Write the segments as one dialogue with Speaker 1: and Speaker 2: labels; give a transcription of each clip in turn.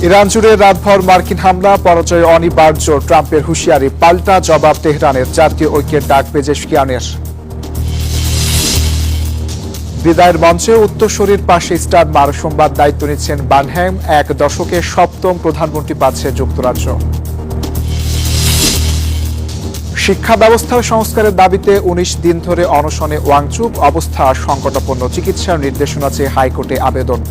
Speaker 1: Iran জুড়ে রাতভর মার্কিন হামলা, পরাজয় অনিবার্য, ট্রাম্পের হুঁশিয়ারি, পাল্টা জবাব তেহরানের, জাতীয় ঐক্যের ডাক পেজেশকিয়ানের। বিদায়ের মঞ্চে উত্তরসূরির পাশে স্টারমার, সোমবার দায়িত্ব নিচ্ছেন বার্নহ্যাম। এক দশকে সপ্তম প্রধানমন্ত্রী পাচ্ছে যুক্তরাজ্য। শিক্ষা ব্যবস্থার সংস্কারের দাবিতে ১৯ দিন ধরে অনশনে ওয়াংচুক, অবস্থা সংকটাপন্ন, চিকিৎসার নির্দেশনা চেয়ে হাইকোর্টে আবেদন।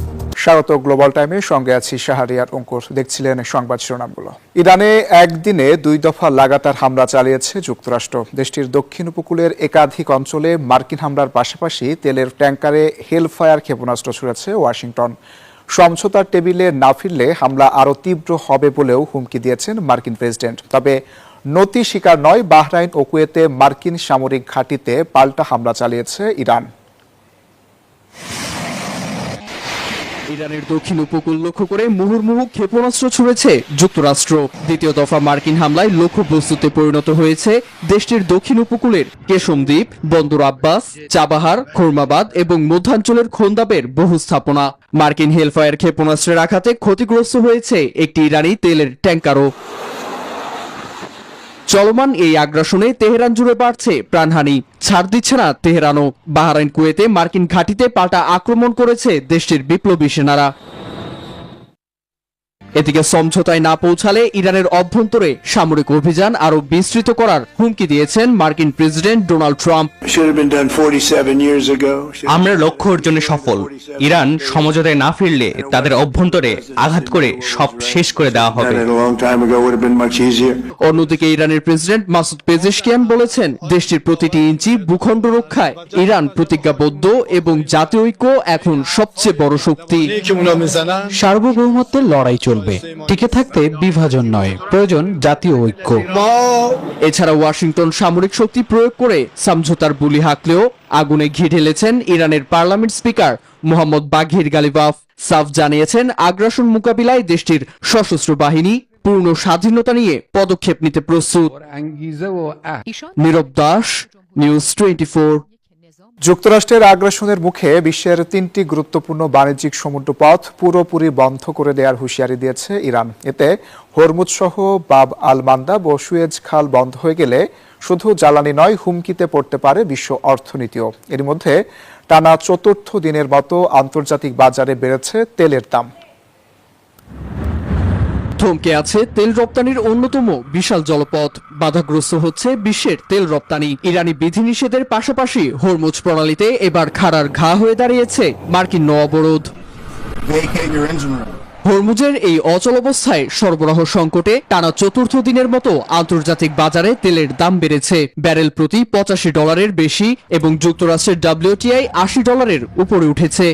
Speaker 1: স্বাগত গ্লোবাল টাইমে, সঙ্গে আছি শাহরিয়ার অঙ্কুর। দেখছিলেন সংবাদ শিরোনামগুলো। ইরানে একদিনে ২ দফা লাগাতার হামলা চালিয়েছে যুক্তরাষ্ট্র। দেশটির দক্ষিণ উপকূলের একাধিক অঞ্চলে মার্কিন হামলার পাশাপাশি তেলের ট্যাঙ্কারে হেলফায়ার ক্ষেপণাস্ত্র ছুড়েছে ওয়াশিংটন। সমঝোতার টেবিলে না ফিরলে হামলা আরও তীব্র হবে বলেও হুমকি দিয়েছেন মার্কিন প্রেসিডেন্ট। তবে নতি স্বীকার নয়, বাহরাইন ও কুয়েতে মার্কিন সামরিক ঘাঁটিতে পাল্টা হামলা চালিয়েছে ইরান।
Speaker 2: ইরানের দক্ষিণ উপকূল লক্ষ্য করে মুহুর্মুহু ক্ষেপণাস্ত্র ছুড়েছে যুক্তরাষ্ট্র। দ্বিতীয় দফা মার্কিন হামলায় লক্ষ্যবস্তুতে পরিণত হয়েছে দেশটির দক্ষিণ উপকূলের কেশম দ্বীপ, বন্দর আব্বাস, চাবাহার, খোরমাবাদ এবং মধ্যাঞ্চলের খোন্দাবের বহু স্থাপনা। মার্কিন হেলফায়ার ক্ষেপণাস্ত্রের আঘাতে ক্ষতিগ্রস্ত হয়েছে একটি ইরানি তেলের ট্যাঙ্কারও। চলমান এই আগ্রাসনে তেহরান জুড়ে বাড়ছে প্রাণহানি, ছাড় দিচ্ছে না তেহরানও। বাহরাইন কুয়েতে মার্কিন ঘাঁটিতে পাল্টা আক্রমণ করেছে দেশটির বিপ্লবী সেনারা। এদিকে সমঝোতায় না পৌঁছালে ইরানের অভ্যন্তরে সামরিক অভিযান আরো বিস্তৃত করার হুমকি দিয়েছেন মার্কিন প্রেসিডেন্ট ডোনাল্ড ট্রাম্প।
Speaker 3: আমরা লক্ষ্য অর্জনে সফল। ইরান সমঝোতায় না ফিরলে তাদের অভ্যন্তরে আঘাত করে সব শেষ করে দেওয়া হবে।
Speaker 2: অন্যদিকে ইরানের প্রেসিডেন্ট মাসুদ পেজেশকিয়ান বলেছেন, দেশটির প্রতিটি ইঞ্চি ভূখণ্ড রক্ষায় ইরান প্রতিজ্ঞাবদ্ধ এবং জাতীয় ঐক্য এখন সবচেয়ে বড় শক্তি।
Speaker 4: সার্বভৌমত্বের লড়াই চলবে, টিকে থাকতে বিভাজন নয়, প্রয়োজন জাতীয় ঐক্য।
Speaker 2: এছাড়া ওয়াশিংটন সামরিক শক্তি প্রয়োগ করে সমঝোতার বুলি হাঁকলেও আগুনে ঘি ঢেলেছেন ইরানের পার্লামেন্ট স্পিকার মোহাম্মদ বাঘির গালিবাফ। সাফ জানিয়েছেন, আগ্রাসন মোকাবিলায় দেশটির সশস্ত্র বাহিনী পূর্ণ স্বাধীনতা নিয়ে পদক্ষেপ নিতে প্রস্তুত। নীরব দাস, নিউজ 24।
Speaker 1: যুক্তরাষ্ট্রের আগ্রাসনের মুখে বিশ্বের ৩টি গুরুত্বপূর্ণ বাণিজ্যিক সমুদ্রপথ পুরোপুরি বন্ধ করে দেওয়ার হুঁশিয়ারি দিয়েছে ইরান। এতে হরমুজ সহ বাব আল মান্দাব ও সুয়েজ খাল বন্ধ হয়ে গেলে শুধু জ্বালানি নয়, হুমকিতে পড়তে পারে বিশ্ব অর্থনীতিও। এর মধ্যে টানা চতুর্থ দিনের মতো আন্তর্জাতিক বাজারে বেড়েছে তেলের দাম।
Speaker 2: থমকে আছে তেল রপ্তানির অন্যতম বিশাল জলপথ, বাধাগ্রস্ত হচ্ছে বিশ্বের তেল রপ্তানি। ইরানি বিধিনিষেধের পাশাপাশি হরমুজ প্রণালীতে এবার খাড়ার ঘা হয়ে দাঁড়িয়েছে মার্কিন নৌ অবরোধ। হরমুজের এই অচল অবস্থায় সরবরাহ সংকটে টানা চতুর্থ দিনের মতো আন্তর্জাতিক বাজারে তেলের দাম বেড়েছে ব্যারেল প্রতি $85 বেশি এবং যুক্তরাষ্ট্রের WTI $80 উপরে উঠেছে।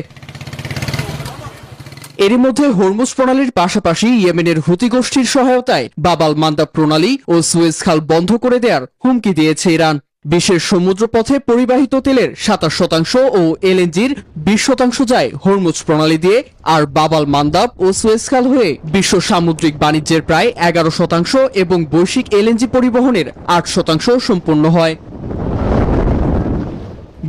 Speaker 2: এরই মধ্যে হরমুজ প্রণালীর পাশাপাশি ইয়েমেনের হুতি গোষ্ঠীর সহায়তায় বাব আল মান্দাব প্রণালী ও সুয়েজ খাল বন্ধ করে দেওয়ার হুমকি দিয়েছে ইরান। বিশ্বের সমুদ্রপথে পরিবাহিত তেলের 27% ও এলএনজির 20% যায় হরমুজ প্রণালী দিয়ে, আর বাব আল মান্দাব ও সুয়েজ খাল হয়ে বিশ্ব সামুদ্রিক বাণিজ্যের প্রায় 11% এবং বৈশ্বিক এলএনজি পরিবহনের 8% সম্পন্ন হয়।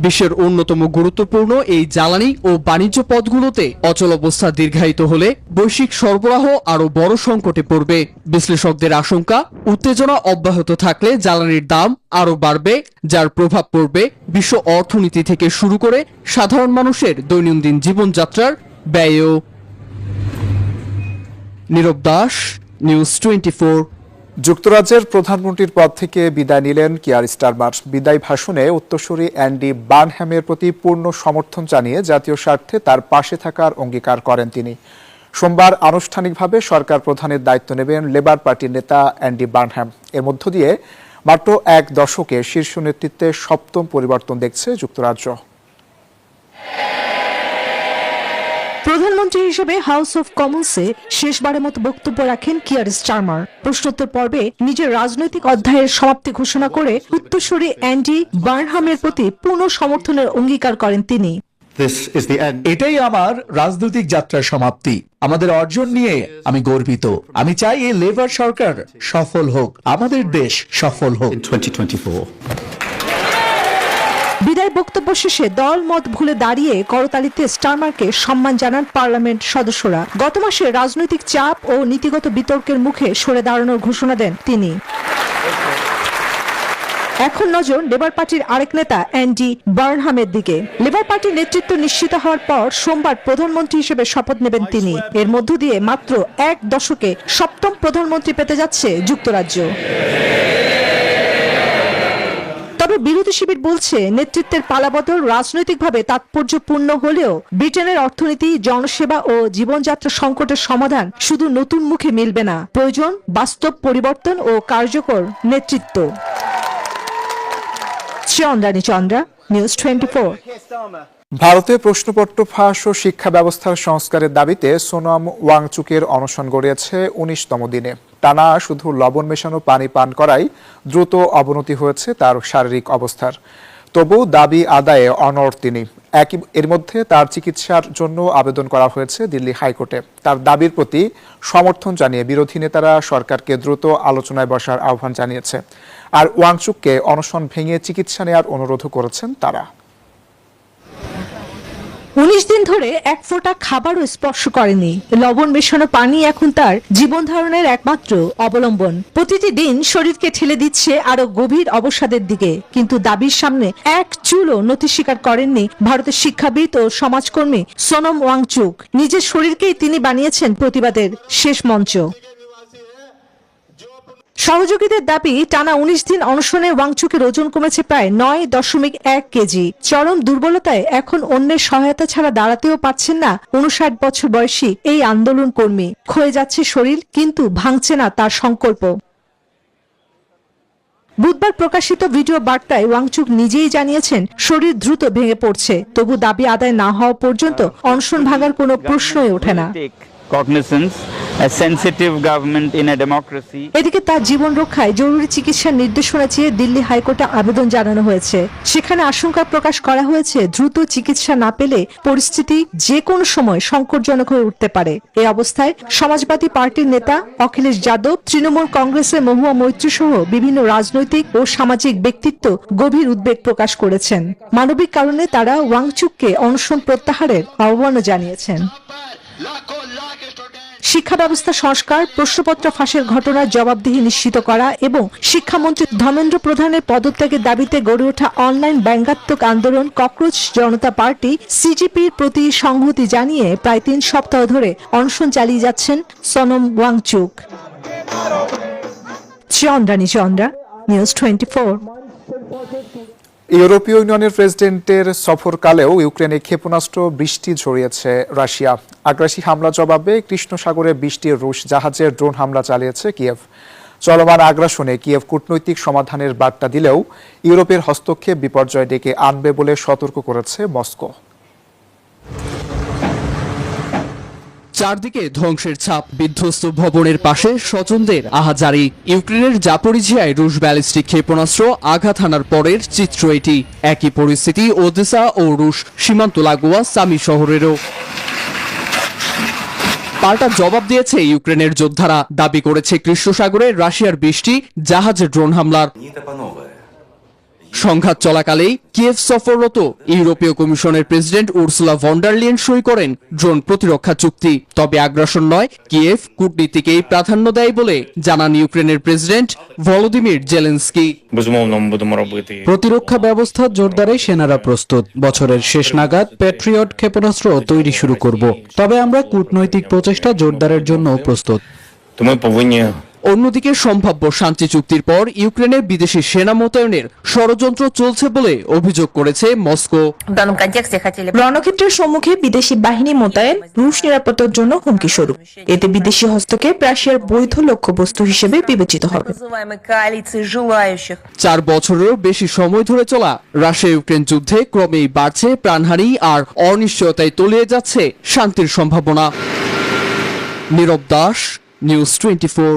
Speaker 2: বিশ্বের অন্যতম গুরুত্বপূর্ণ এই জ্বালানি ও বাণিজ্য পথগুলোতে অচল অবস্থা দীর্ঘায়িত হলে বৈশ্বিক সরবরাহ আরো বড় সংকটে পড়বে। বিশ্লেষকদের আশঙ্কা, উত্তেজনা অব্যাহত থাকলে জ্বালানির দাম আরো বাড়বে, যার প্রভাব পড়বে বিশ্ব অর্থনীতি থেকে শুরু করে সাধারণ মানুষের দৈনন্দিন জীবনযাত্রার ব্যয়েও। নীরব দাস, নিউজ 24।
Speaker 1: যুক্তরাজ্যের প্রধানমন্ত্রীর পদ থেকে বিদায় নিলেন কিয়ার স্টারমার। বিদায় ভাষণে উত্তরসূরি অ্যান্ডি বার্নহ্যামের প্রতি পূর্ণ সমর্থন জানিয়ে জাতীয় স্বার্থে তার পাশে থাকার অঙ্গীকার করেন তিনি। সোমবার আনুষ্ঠানিকভাবে সরকার প্রধানের দায়িত্ব নেবেন লেবার পার্টির নেতা অ্যান্ডি বার্নহ্যাম। এর মধ্য দিয়ে মাত্র এক দশকে শীর্ষ নেতৃত্বে সপ্তম পরিবর্তন দেখছে যুক্তরাজ্য।
Speaker 5: প্রধানমন্ত্রী হিসেবে হাউস অব কমন্সে শেষবারের মতো বক্তব্য রাখেন কিয়ার স্টারমার। প্রশ্নোত্তর পর্বে নিজের রাজনৈতিক অধ্যায়ের সমাপ্তি ঘোষণা করে উত্তরসূরি অ্যান্ডি বার্নহ্যামের প্রতি পূর্ণ সমর্থনের অঙ্গীকার করেন তিনি।
Speaker 4: এটাই আমার রাজনৈতিক যাত্রার সমাপ্তি। আমাদের অর্জন নিয়ে আমি গর্বিত। আমি চাই এই লেবার সরকার সফল হোক, আমাদের দেশ সফল হোক।
Speaker 5: বিদায় বক্তব্য শেষে দল মত ভুলে দাঁড়িয়ে করতালিতে স্টারমারকে সম্মান জানান পার্লামেন্ট সদস্যরা। গত মাসে রাজনৈতিক চাপ ও নীতিগত বিতর্কের মুখে সরে দাঁড়ানোর ঘোষণা দেন তিনি। এখন নজর লেবার পার্টির আরেক নেতা অ্যান্ডি বার্নহামের দিকে। লেবার পার্টির নেতৃত্ব নিশ্চিত হওয়ার পর সোমবার প্রধানমন্ত্রী হিসেবে শপথ নেবেন তিনি। এর মধ্য দিয়ে মাত্র এক দশকে সপ্তম প্রধানমন্ত্রী পেতে যাচ্ছে যুক্তরাজ্য। তবে বিরোধী শিবির বলছে নেতৃত্বের পালাবদল রাজনৈতিকভাবে তাৎপর্যপূর্ণ হলেও ব্রিটেনের অর্থনীতি, জনসেবা ও জীবনযাত্রা সংকটের সমাধান শুধু নতুন মুখে মিলবে না, প্রয়োজন বাস্তব পরিবর্তন ও কার্যকর নেতৃত্ব। চন্দ্রা, নিউজ 24।
Speaker 1: ভারতে প্রশ্নপত্র ফাঁস ও শিক্ষা ব্যবস্থার সংস্কারের দাবিতে সোনম ওয়াংচুকের অনশন গড়িয়েছে 19তম দিনে। টানা শুধু লবণ মেশানো পানি পান করায় দ্রুত অবনতি হয়েছে তার শারীরিক অবস্থার। তবু দাবি আদায়ে অনড় তিনি। এর মধ্যে তার চিকিৎসার জন্য আবেদন করা হয়েছে দিল্লি হাইকোর্টে। তার দাবির প্রতি সমর্থন জানিয়ে বিরোধী নেতারা সরকারকে দ্রুত আলোচনায় বসার আহ্বান জানিয়েছে। আর ওয়াংচুককে অনশন ভেঙে চিকিৎসা নেওয়ার অনুরোধও করেছেন তারা।
Speaker 5: 19 দিন ধরে এক ফোঁটা খাবারও স্পর্শ করেনি। লবণ মেশানো পানি এখন তার জীবন ধারণের একমাত্র অবলম্বন। প্রতিটি দিন শরীরকে ঠেলে দিচ্ছে আরো গভীর অবসাদের দিকে। কিন্তু দাবির সামনে এক চুলও নতি স্বীকার করেননি ভারতের শিক্ষাবিদ ও সমাজকর্মী সোনম ওয়াংচুক। নিজের শরীরকেই তিনি বানিয়েছেন প্রতিবাদের শেষ মঞ্চ। সহযোগীদের দাবি, টানা 19 দিন অনশনে ওয়াংচুকের ওজন কমেছে প্রায় 9.1 কেজি। চরম দুর্বলতায় এখন অন্যের সহায়তা ছাড়া দাঁড়াতেও পারছেন না 59 বছর বয়সী এই আন্দোলন কর্মী। ক্ষয়ে যাচ্ছে শরীর, কিন্তু ভাঙছে না তার সংকল্প। বুধবার প্রকাশিত ভিডিও বার্তায় ওয়াংচুক নিজেই জানিয়েছেন শরীর দ্রুত ভেঙে পড়ছে, তবু দাবি আদায় না হওয়া পর্যন্ত অনশন ভাঙার কোনো প্রশ্নই ওঠে না। এদিকে তার জীবন রক্ষায় জরুরি চিকিৎসার নির্দেশনা চেয়ে দিল্লি হাইকোর্টে আবেদন জানানো হয়েছে। সেখানে আশঙ্কা প্রকাশ করা হয়েছে দ্রুত চিকিৎসা না পেলে পরিস্থিতি যে কোনো সময় সংকটজনক হয়ে উঠতে পারে। এই অবস্থায় সমাজবাদী পার্টির নেতা অখিলেশ যাদব, তৃণমূল কংগ্রেসের মহুয়া মৈত্রী সহ বিভিন্ন রাজনৈতিক ও সামাজিক ব্যক্তিত্ব গভীর উদ্বেগ প্রকাশ করেছেন। মানবিক কারণে তারা ওয়াংচুককে অনশন প্রত্যাহারের আহ্বানও জানিয়েছেন। শিক্ষা ব্যবস্থা সংস্কার, প্রশ্নপত্র ফাঁসের ঘটনার জবাবদিহি নিশ্চিত করা এবং শিক্ষামন্ত্রী ধর্মেন্দ্র প্রধানের পদত্যাগের দাবিতে গড়ে ওঠা অনলাইন ব্যঙ্গাত্মক আন্দোলন ককরোচ জনতা পার্টি সিজিপির প্রতি সংহতি জানিয়ে প্রায় 3 সপ্তাহ ধরে অনশন চালিয়ে যাচ্ছেন সোনম ওয়াংচুক। চন্দ্রা, নিউজ 24।
Speaker 1: ইউরোপীয় ইউনিয়নের প্রেসিডেন্টের সফরকালেও ইউক্রেনে ক্ষেপণাস্ত্র বৃষ্টি ছড়িয়েছে রাশিয়া। আগ্রাসী হামলা জবাবে কৃষ্ণ সাগরে 20টি রুশ জাহাজের ড্রোন হামলা চালিয়েছে কিয়েভ। চলমান আগ্রাসনে কিয়েভ কূটনৈতিক সমাধানের বার্তা দিলেও ইউরোপের হস্তক্ষেপ বিপর্যয় ডেকে আনবে বলে সতর্ক করেছে মস্কো।
Speaker 2: চারদিকে ধ্বংসের ছাপ, বিধ্বস্ত ভবনের পাশে স্বজনদের আহাজারি। ইউক্রেনের জাপোরিজিয়ায় রুশ ব্যালিস্টিক ক্ষেপণাস্ত্র আঘাত হানার পরের চিত্র এটি। একই পরিস্থিতি ওদেসা ও রুশ সীমান্ত লাগোয়া সামি শহরেরও। পাল্টা জবাব দিয়েছে ইউক্রেনের যোদ্ধারা। দাবি করেছে কৃষ্ণ সাগরে রাশিয়ার 20টি জাহাজের ড্রোন হামলার। সংঘাত চলাকালেই কিয়েভ সফররত ইউরোপীয় কমিশনের president Ursula von der Leyen সই করেন ড্রোন প্রতিরক্ষা চুক্তি। তবে আগ্রাসন নয়, কিয়েভ কূটনীতিকেই প্রাধান্য দেয় বলে জানান ইউক্রেনের প্রেসিডেন্ট ভলোদিমির জেলেনস্কি।
Speaker 6: প্রতিরক্ষা ব্যবস্থা জোরদারে সেনারা প্রস্তুত। বছরের শেষ নাগাদ প্যাট্রিয়ট ক্ষেপণাস্ত্র তৈরি শুরু করব। তবে আমরা কূটনৈতিক প্রচেষ্টা জোরদারের জন্য প্রস্তুত।
Speaker 2: অন্যদিকে সম্ভাব্য শান্তি চুক্তির পর ইউক্রেনে বিদেশি সেনা মোতায়েনের ষড়যন্ত্র চলছে বলে অভিযোগ করেছে মস্কো।
Speaker 7: রণক্ষেত্রের সম্মুখে বিদেশি বাহিনী মোতায়েন রুশ নিরাপত্তার জন্য হুমকি স্বরূপ। এতে বিদেশি হস্তক্ষেপ রাশিয়ার বৈধ লক্ষ্যবস্তু হিসেবে বিবেচিত হবে।
Speaker 2: 4 বছরেরও বেশি সময় ধরে চলা রাশিয়া ইউক্রেন যুদ্ধে ক্রমেই বাড়ছে প্রাণহানি আর অনিশ্চয়তায় তলিয়ে যাচ্ছে শান্তির সম্ভাবনা। নীরব দাস, নিউজ 24।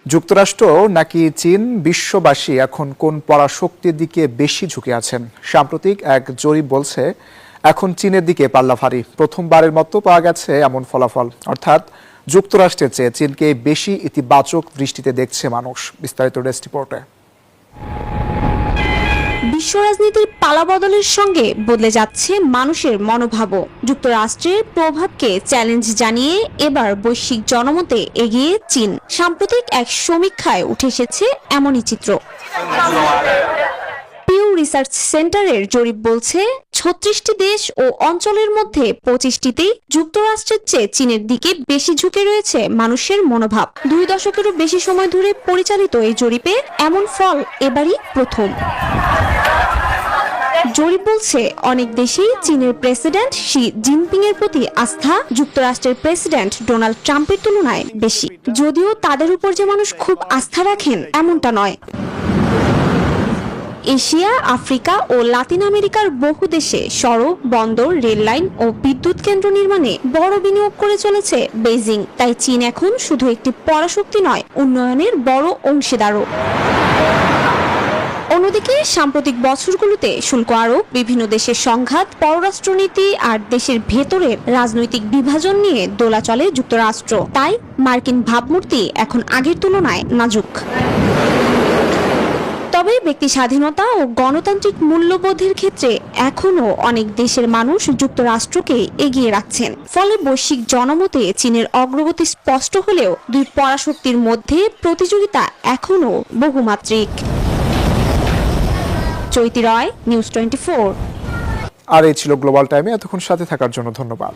Speaker 1: যুক্তরাষ্ট্র নাকি চীন, বিশ্ববাসী এখন কোন পরাশক্তির দিকে বেশি ঝুঁকে আছেন? সাম্প্রতিক এক জরিপ বলছে এখন চীনের দিকে পাল্লা ভারী। প্রথমবারের মতো পাওয়া গেছে এমন ফলাফল, অর্থাৎ যুক্তরাষ্ট্রের চেয়ে চীনকে বেশি ইতিবাচক দৃষ্টিতে দেখছে মানুষ। বিস্তারিত ডেস্ক রিপোর্টে।
Speaker 8: বিশ্ব রাজনীতির পালাবদলের সঙ্গে বদলে যাচ্ছে মানুষের মনোভাবও। যুক্তরাষ্ট্রের প্রভাবকে চ্যালেঞ্জ জানিয়ে এবার বৈশ্বিক জনমতে এগিয়ে চীন। সাম্প্রতিক এক সমীক্ষায় উঠে এসেছে এমনই চিত্র। পিউ রিসার্চ সেন্টারের জরিপ বলছে 36টি দেশ ও অঞ্চলের মধ্যে 25টিতেই যুক্তরাষ্ট্রের চেয়ে চীনের দিকে বেশি ঝুঁকে রয়েছে মানুষের মনোভাব। 2 দশকেরও বেশি সময় ধরে পরিচালিত এই জরিপে এমন ফল এবারই প্রথম। জরিপ বলছে অনেক দেশেই চীনের প্রেসিডেন্ট শি জিনপিং এর প্রতি আস্থা যুক্তরাষ্ট্রের প্রেসিডেন্ট ডোনাল্ড ট্রাম্পের তুলনায় বেশি, যদিও তাদের উপর যে মানুষ খুব আস্থা রাখেন এমনটা নয়। এশিয়া, আফ্রিকা ও লাতিন আমেরিকার বহু দেশে সড়ক, বন্দর, রেল লাইন ও বিদ্যুৎ কেন্দ্র নির্মাণে বড় বিনিয়োগ করে চলেছে বেইজিং। তাই চীন এখন শুধু একটি পরাশক্তি নয়, উন্নয়নের বড় অংশীদারও। অন্যদিকে সাম্প্রতিক বছরগুলোতে শুল্ক আরোপ, বিভিন্ন দেশের সংঘাত, পররাষ্ট্রনীতি আর দেশের ভেতরের রাজনৈতিক বিভাজন নিয়ে দোলাচলে যুক্তরাষ্ট্র। তাই মার্কিন ভাবমূর্তি এখন আগের তুলনায় নাজুক। তবে ব্যক্তি স্বাধীনতা ও গণতান্ত্রিক মূল্যবোধের ক্ষেত্রে এখনো অনেক দেশের মানুষ যুক্তরাষ্ট্রকে এগিয়ে রাখছেন। ফলে বৈশ্বিক জনমতে চীনের অগ্রগতি স্পষ্ট হলেও দুই পরাশক্তির মধ্যে প্রতিযোগিতা এখনো বহুমাত্রিক। চৈতি রয়, নিউজ 24।
Speaker 1: আর এই ছিল গ্লোবাল টাইমে। এতক্ষণ সাথে থাকার জন্য ধন্যবাদ।